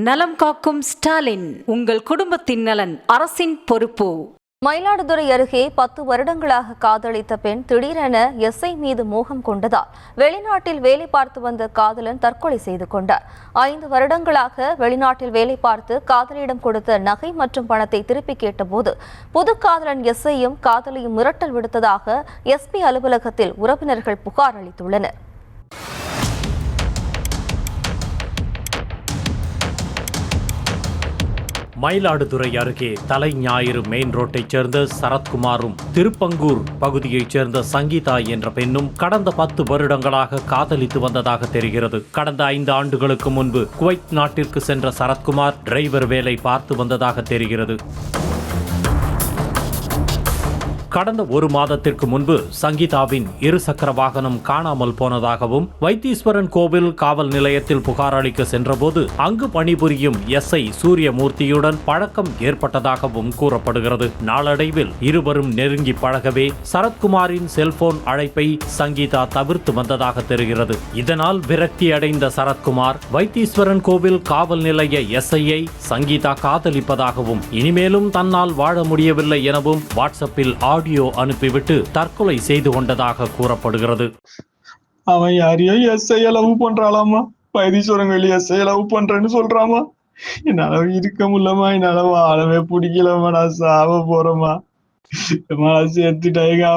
நலம் காக்கும் ஸ்டாலின், உங்கள் குடும்பத்தின் நலன் அரசின் பொறுப்பு. மயிலாடுதுறை அருகே 10 வருடங்களாக காதலித்த பெண் திடீரென எஸ்ஐ மீது மோகம் கொண்டதால் வெளிநாட்டில் வேலை பார்த்து வந்த காதலன் தற்கொலை செய்து கொண்டார். 5 வருடங்களாக வெளிநாட்டில் வேலை பார்த்து காதலியிடம் கொடுத்த நகை மற்றும் பணத்தை திருப்பி கேட்டபோது புது காதலன் எஸ்ஐயும் காதலியும் மிரட்டல் விடுத்ததாக எஸ்பி அலுவலகத்தில் உறவினர்கள் புகார் அளித்துள்ளனர். மயிலாடுதுறை அருகே தலை ஞாயிறு மெயின் ரோட்டைச் சேர்ந்த சரத்குமாரும் திருப்பங்கூர் பகுதியைச் சேர்ந்த சங்கீதா என்ற பெண்ணும் கடந்த 10 வருடங்களாக காதலித்து வந்ததாக தெரிகிறது. கடந்த 5 ஆண்டுகளுக்கு முன்பு குவைத் நாட்டிற்கு சென்ற சரத்குமார் டிரைவர் வேலை பார்த்து வந்ததாக தெரிகிறது. கடந்த 1 மாதத்திற்கு முன்பு சங்கீதாவின் 2 சக்கர வாகனம் காணாமல் போனதாகவும் வைத்தீஸ்வரன் கோவில் காவல் நிலையத்தில் புகார் அளிக்க சென்றபோது அங்கு பணிபுரியும் எஸ்ஐ சூரியமூர்த்தியுடன் பழக்கம் ஏற்பட்டதாகவும் கூறப்படுகிறது. நாளடைவில் இருவரும் நெருங்கி பழகவே சரத்குமாரின் செல்போன் அழைப்பை சங்கீதா தவிர்த்து வந்ததாக தெரிகிறது. இதனால் விரக்தி அடைந்த சரத்குமார் வைத்தீஸ்வரன் கோவில் காவல் நிலைய எஸ்ஐயை சங்கீதா காதலிப்பதாகவும் இனிமேலும் தன்னால் வாழ முடியவில்லை எனவும் வாட்ஸ்அப்பில் ஆடியோ அனுப்பிவிட்டு தற்கொலை செய்து கொண்டதாக கூறப்படுகிறது. அவன் யாரையோ எஸ்ஐய லவ் பண்றாளாமா, வைத்தீஸ்வரன் கோயில் எஸ்ஐய லவ் பண்றேன்னு சொல்றாமா. என்னால இருக்க முடியலமா, என்னால வாழவே பிடிக்கலமா, நான் சாவ போறேமா. சேர்த்துட்டா எங்க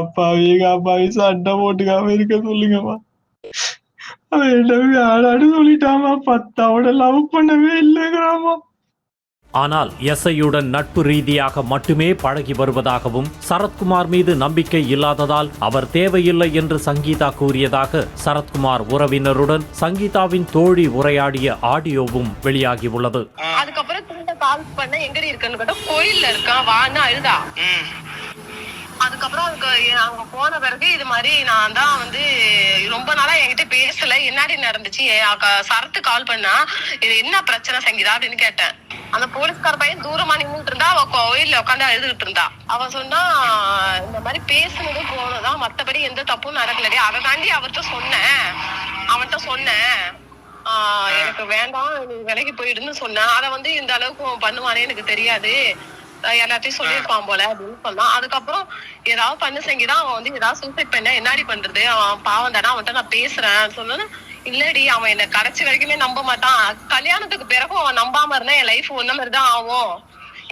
அப்பாவி சண்டை போட்டுக்காம இருக்க சொல்லுங்கம்மா. அவன் என்ன ஆளாடு சொல்லிட்டாமா, 10 லவ் பண்ணவே இல்லைங்கிறாமா. ஆனால் எஸ்ஐயுடன் நட்பு ரீதியாக மட்டுமே பழகி வருவதாகவும் சரத்குமார் மீது நம்பிக்கை இல்லாததால் அவர் தேவையில்லை என்று சங்கீதா கூறியதாக சரத்குமார் உறவினருடன் சங்கீதாவின் தோழி உரையாடிய ஆடியோவும் வெளியாகியுள்ளது. அதுக்கப்புறம் கால் பண்ண எங்கடி இருக்குன்னு கேட்டா கோயில்ல இருக்கா வான்னு அழுதா. அதுக்கப்புறம் அங்க போன பிறகு இது மாதிரி நான் தான் ரொம்ப நாளா என்கிட்ட பேசல, என்னடி நடந்துச்சு, சரத்து கால் பண்ணா இது என்ன பிரச்சனை சங்கீதா அப்படின்னு கேட்டேன். அந்த போலீஸ்கார பையன் தூரமா நின்றுட்டு இருந்தா, அவ கோயில்ல உட்காந்து அழுதுகிட்டு இருந்தா. அவன் சொன்னா இந்த மாதிரி பேசுனது போனதான், மத்தபடி எந்த தப்பும் நடக்கலடி. அதை தாண்டி அவன்கிட்ட சொன்னேன் எனக்கு வேண்டாம் நீ விலைக்கு போயிடுன்னு சொன்னேன். அதை இந்த அளவுக்கு பண்ணுவானே எனக்கு தெரியாது, எல்லாத்தையும் சொல்லியிருப்பான் போல அப்படின்னு சொன்னான். அதுக்கப்புறம் ஏதாவது பண்ண செஞ்சுதான் அவன் ஏதாவது சூசைட் பண்ண என்னடி பண்றது, அவன் பாவம் தானே, அவன்கிட்ட நான் பேசுறேன் சொன்னா இல்லடி அவன் என்ன கடைசி வரைக்குமே நம்ப மாட்டான், கல்யாணத்துக்கு பிறகும் அவன் நம்பாம இருந்தா என் லைஃப் ஒன்ன மாதிரிதான் ஆகும்,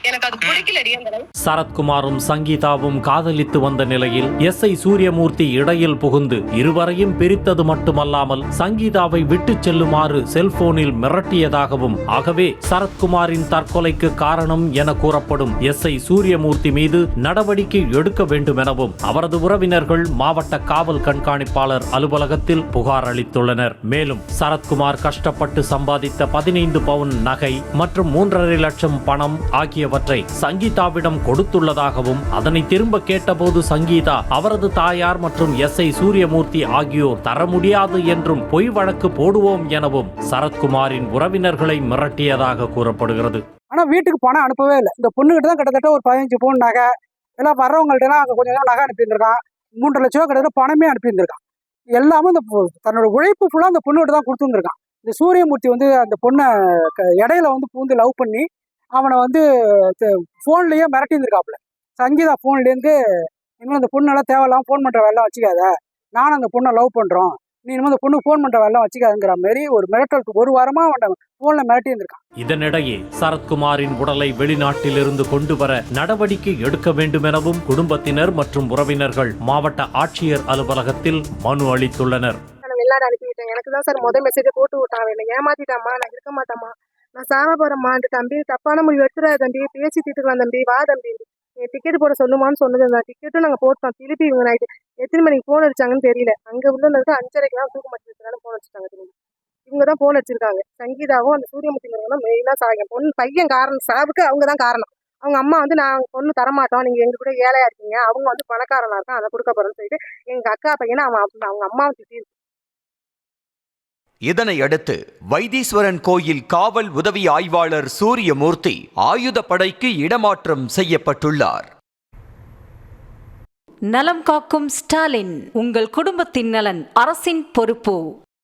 எனக்கு அது பிடிக்கலடி அந்த லைஃப். சரத்குமாரும் சங்கீதாவும் காதலித்து வந்த நிலையில் எஸ்ஐ சூரியமூர்த்தி இடையில் புகுந்து இருவரையும் பிரித்தது மட்டுமல்லாமல் சங்கீதாவை விட்டு செல்லுமாறு செல்போனில் மிரட்டியதாகவும், ஆகவே சரத்குமாரின் தற்கொலைக்கு காரணம் என கூறப்படும் எஸ்ஐ சூரியமூர்த்தி மீது நடவடிக்கை எடுக்க வேண்டும் எனவும் அவரது உறவினர்கள் மாவட்ட காவல் கண்காணிப்பாளர் அலுவலகத்தில் புகார் அளித்துள்ளனர். மேலும் சரத்குமார் கஷ்டப்பட்டு சம்பாதித்த 15 பவுன் நகை மற்றும் 3.5 லட்சம் பணம் ஆகியவற்றை சங்கீதாவிடம் கொடுத்துள்ளதாகவும், அதனை திரும்ப கேட்டபோது சங்கீதா அவரது தாயார் மற்றும் எஸ்ஐ சூரியமூர்த்தி ஆகியோர் தர முடியாது என்றும் பொய் வழக்கு போடுவோம் எனவும் சரத்குமாரின் உறவினர்களை மிரட்டியதாக கூறப்படுகிறது. ஆனா வீட்டுக்கு பணம் அனுப்பவே இல்லை. இந்த பொண்ணுகிட்ட தான் கிட்டத்தட்ட ஒரு 15 பவுன் நகை, எல்லாம் வர்றவங்கள்ட்ட எல்லாம் அங்க கொஞ்சம் நகை அனுப்பியிருந்திருக்கான். 3.5 லட்சம் கிட்டத்தட்ட பணமே அனுப்பியிருந்திருக்கான். எல்லாமே இந்த தன்னோட உழைப்பு ஃபுல்லா அந்த பொண்ணுகிட்ட தான் கொடுத்துருந்துருக்கான். இந்த சூரியமூர்த்தி அந்த பொண்ணை இடையில பூந்து லவ் பண்ணி அவனை ஃபோன்லேயே மிரட்டியிருந்திருக்காப்புல. சங்கீதா ஃபோன்லேருந்து இனிமேல் அந்த பொண்ணெல்லாம் தேவையில்லாமல் ஃபோன் பண்ணுற வேலைலாம் வச்சுக்காத, நானும் அந்த பொண்ணை லவ் பண்ணுறோம், நீ இனிமேல் அந்த பொண்ணு ஃபோன் பண்ணுற வேலைலாம் வச்சுக்காதுங்கிற மாதிரி ஒரு மிரட்டலுக்கு 1 வாரமாக அவன் ஃபோனில் மிரட்டியிருந்திருக்கான். இதனிடையே சரத்குமாரின் உடலை வெளிநாட்டிலிருந்து கொண்டு வர நடவடிக்கை எடுக்க வேண்டும் எனவும் குடும்பத்தினர் மற்றும் உறவினர்கள் மாவட்ட ஆட்சியர் அலுவலகத்தில் மனு அளித்துள்ளனர். வெளிநாடு அனுப்பிவிட்டேன், எனக்கு தான் சார் மெசேஜை போட்டு விட்டான், என்னை ஏமாத்திட்டாமா, நான் இருக்க மாட்டேம்மா, நான் சாக போறேம்மா, அந்த தம்பி தப்பான முடிவு எடுத்துறாரு தம்பி, பேசி தீட்டுக்கலாம் தம்பி, வா தம்பி, டிக்கெட் போட சொல்லுமான்னு சொன்னது. அந்த டிக்கெட்டும் நாங்கள் போட்டோம். திருப்பி இவங்க நைட்டு எத்தனை மணிக்கு ஃபோன் அடிச்சாங்கன்னு தெரியல. அங்கே உள்ளவங்களுக்கு 5:30க்கு தூக்க மாட்டேங்கிறதுனால ஃபோன் அடிச்சிட்டாங்க. திரும்பி இவங்க தான் ஃபோன் அடிச்சிருக்காங்க. சங்கீதாவும் அந்த சூரியமூர்த்தி மெயினாக சாகும் பொண்ணு பையன் காரணம், சாவுக்கு அவங்க தான் காரணம். அவங்க அம்மா நாங்கள் பொண்ணு தரமாட்டோம், நீங்கள் எங்க கூட ஏழையா இருக்கீங்க, அவங்க பணக்காரனா இருக்கான், அதை கொடுக்க போறோம்னு சொல்லிட்டு எங்கள் அக்கா பையனை அவங்க அம்மாவை திட்டி. இதனையடுத்து வைத்தீஸ்வரன் கோயில் காவல் உதவி ஆய்வாளர் சூரியமூர்த்தி ஆயுதப்படைக்கு இடமாற்றம் செய்யப்பட்டுள்ளார். நலம் காக்கும் ஸ்டாலின், உங்கள் குடும்பத்தின் நலன் அரசின் பொறுப்பு.